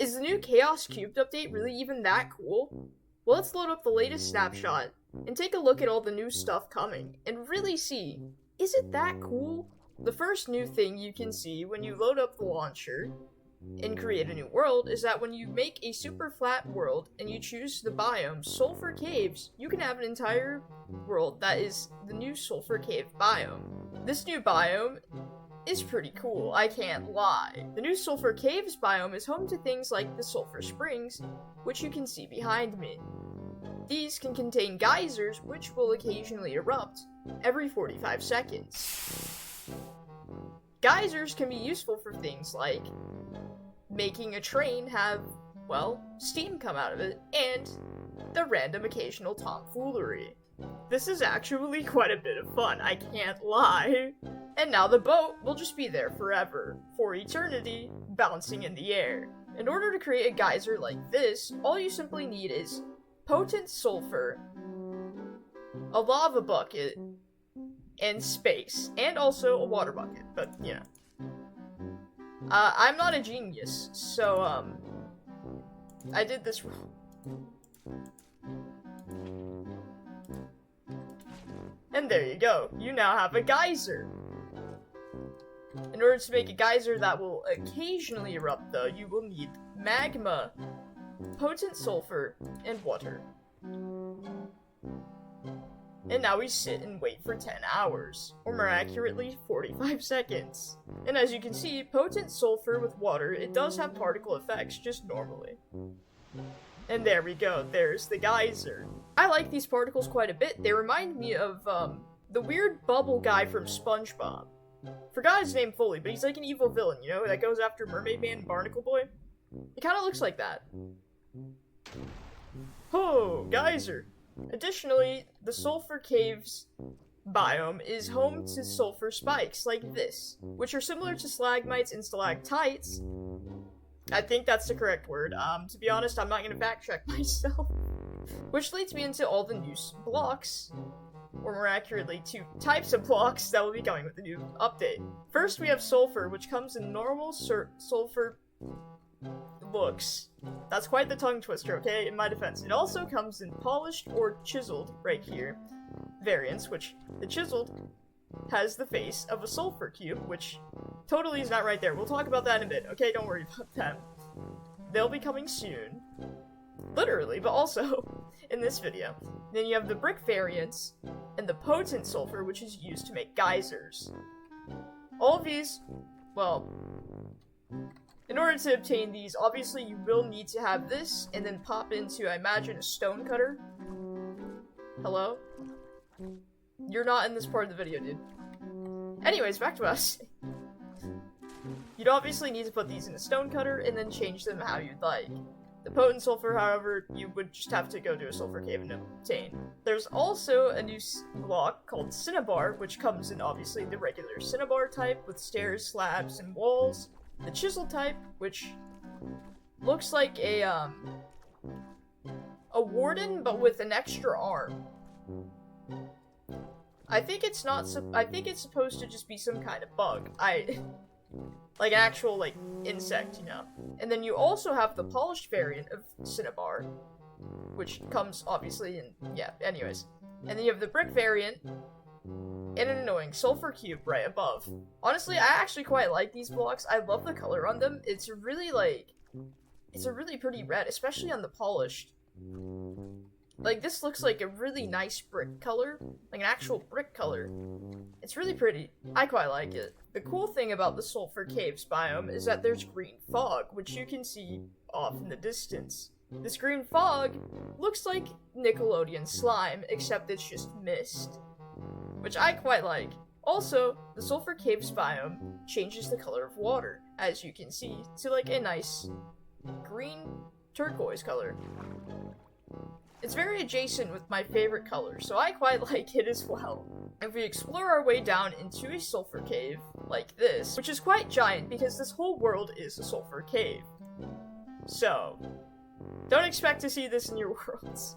Is the new Chaos Cubed update really even that cool? Well, let's load up the latest snapshot and take a look at all the new stuff coming and really see, is it that cool? The first new thing you can see when you load up the launcher and create a new world is that when you make a super flat world and you choose the biome Sulfur Caves, you can have an entire world that is the new Sulfur Cave biome. This new biome is pretty cool, I can't lie. The new Sulfur Caves biome is home to things like the Sulfur Springs, which you can see behind me. These can contain geysers, which will occasionally erupt every 45 seconds. Geysers can be useful for things like making a train have, well, steam come out of it, and the random occasional tomfoolery. This is actually quite a bit of fun, I can't lie. And now the boat will just be there forever, for eternity, bouncing in the air. In order to create a geyser like this, all you simply need is potent sulfur, a lava bucket, and space, and also a water bucket, but, you know. I'm not a genius, so, I did this wrong. And there you go, you now have a geyser. In order to make a geyser that will occasionally erupt, though, you will need magma, potent sulfur, and water. And now we sit and wait for 10 hours, or more accurately, 45 seconds. And as you can see, potent sulfur with water, it does have particle effects just normally. And there we go, there's the geyser. I like these particles quite a bit. They remind me of, the weird bubble guy from SpongeBob. Forgot his name fully, but he's like an evil villain, you know, that goes after Mermaid Man and Barnacle Boy. It kinda looks like that. Oh, geyser. Additionally, the Sulfur Caves biome is home to sulfur spikes like this, which are similar to stalagmites and stalactites. I think that's the correct word. To be honest, I'm not gonna fact check myself. Which leads me into all the new blocks, or more accurately, 2 types of blocks that will be coming with the new update. First, we have sulfur, which comes in normal sulfur looks. That's quite the tongue twister, okay, in my defense. It also comes in polished or chiseled, right here, variants, which the chiseled has the face of a sulfur cube, which totally is not right there. We'll talk about that in a bit, okay, don't worry about that. They'll be coming soon. Literally, but also in this video. Then you have the brick variants and the potent sulfur, which is used to make geysers. All of these, well, in order to obtain these, obviously you will need to have this and then pop into, I imagine, a stone cutter. Hello? You're not in this part of the video, dude. Anyways, back to us. You'd obviously need to put these in a stone cutter and then change them how you'd like. The potent sulfur, however, you would just have to go to a sulfur cave and obtain. There's also a new block called Cinnabar, which comes in obviously the regular Cinnabar type with stairs, slabs, and walls. The chisel type, which looks like a warden, but with an extra arm. I think it's supposed to just be some kind of bug. Like an actual, like, insect, you know. And then you also have the polished variant of Cinnabar, which comes, obviously, in, yeah, anyways. And then you have the brick variant, and an annoying sulfur cube right above. Honestly, I actually quite like these blocks. I love the color on them. It's really, like, it's a really pretty red, especially on the polished. Like, this looks like a really nice brick color, like an actual brick color. It's really pretty. I quite like it. The cool thing about the Sulfur Caves biome is that there's green fog, which you can see off in the distance. This green fog looks like Nickelodeon slime, except it's just mist, which I quite like. Also, the Sulfur Caves biome changes the color of water, as you can see, to like a nice green turquoise color. It's very adjacent with my favorite color, so I quite like it as well. If we explore our way down into a sulfur cave, like this, which is quite giant because this whole world is a sulfur cave. So, don't expect to see this in your worlds.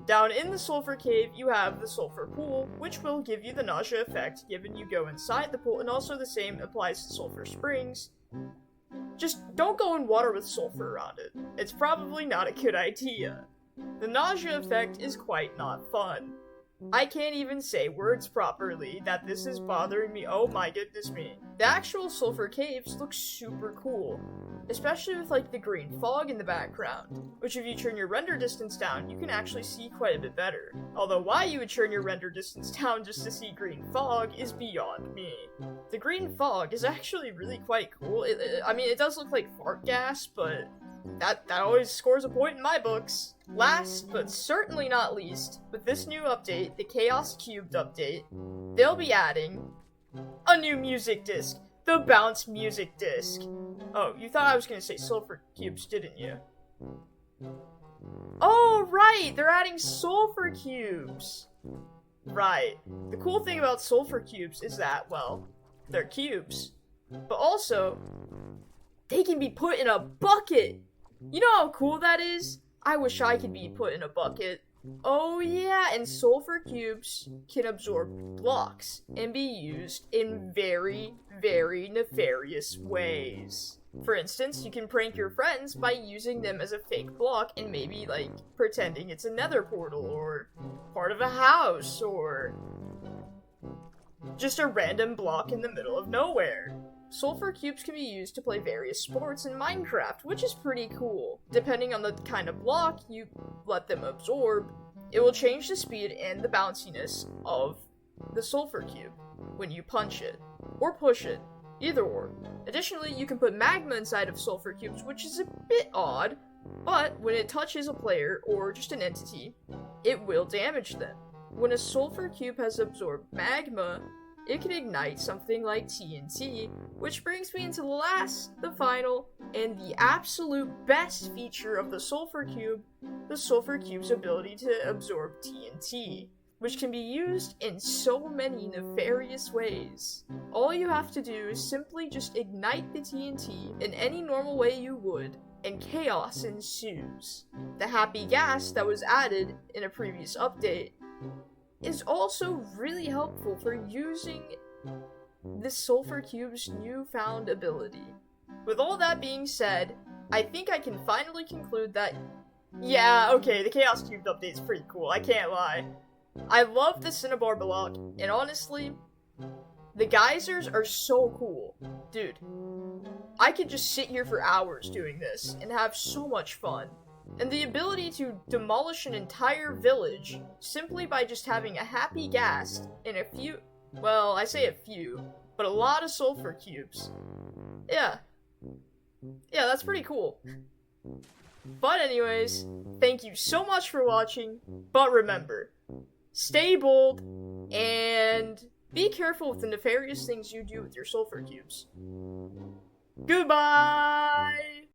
Down in the sulfur cave, you have the sulfur pool, which will give you the nausea effect given you go inside the pool, and also the same applies to sulfur springs. just don't go in water with sulfur around it. It's probably not a good idea. The nausea effect is quite not fun. I can't even say words properly that this is bothering me. Oh my goodness me. The actual sulfur caves look super cool, especially with like the green fog in the background, which if you turn your render distance down, you can actually see quite a bit better. Although why you would turn your render distance down just to see green fog is beyond me. The green fog is actually really quite cool. I mean, it does look like fart gas, but that always scores a point in my books. Last, but certainly not least, with this new update, the Chaos Cubed update, they'll be adding a new music disc, the Bounce Music Disc. Oh, you thought I was gonna say Sulfur Cubes, didn't you? Oh, right, they're adding Sulfur Cubes. Right. The cool thing about Sulfur Cubes is that, well, they're cubes, but also, they can be put in a bucket. You know how cool that is? I wish I could be put in a bucket. Oh yeah, and sulfur cubes can absorb blocks and be used in very, very nefarious ways. For instance, you can prank your friends by using them as a fake block and maybe, like, pretending it's a nether portal or part of a house or just a random block in the middle of nowhere. Sulfur cubes can be used to play various sports in Minecraft, which is pretty cool. Depending on the kind of block you let them absorb, it will change the speed and the bounciness of the sulfur cube when you punch it, or push it, either or. Additionally, you can put magma inside of sulfur cubes, which is a bit odd, but when it touches a player or just an entity, it will damage them. When a sulfur cube has absorbed magma, it can ignite something like TNT, which brings me into the final, and the absolute best feature of the Sulfur Cube's ability to absorb TNT, which can be used in so many nefarious ways. All you have to do is simply just ignite the TNT in any normal way you would, and chaos ensues. The happy gas that was added in a previous update is also really helpful for using the Sulfur Cube's newfound ability. With all that being said, I think I can finally conclude that, yeah, okay, the Chaos Cube update is pretty cool, I can't lie. I love the Cinnabar block, and honestly, the geysers are so cool. Dude, I could just sit here for hours doing this and have so much fun. And the ability to demolish an entire village simply by just having a happy ghast and a few, well, I say a few, but a lot of sulfur cubes. Yeah, that's pretty cool. But anyways, thank you so much for watching, but remember, stay bold, and be careful with the nefarious things you do with your sulfur cubes. Goodbye!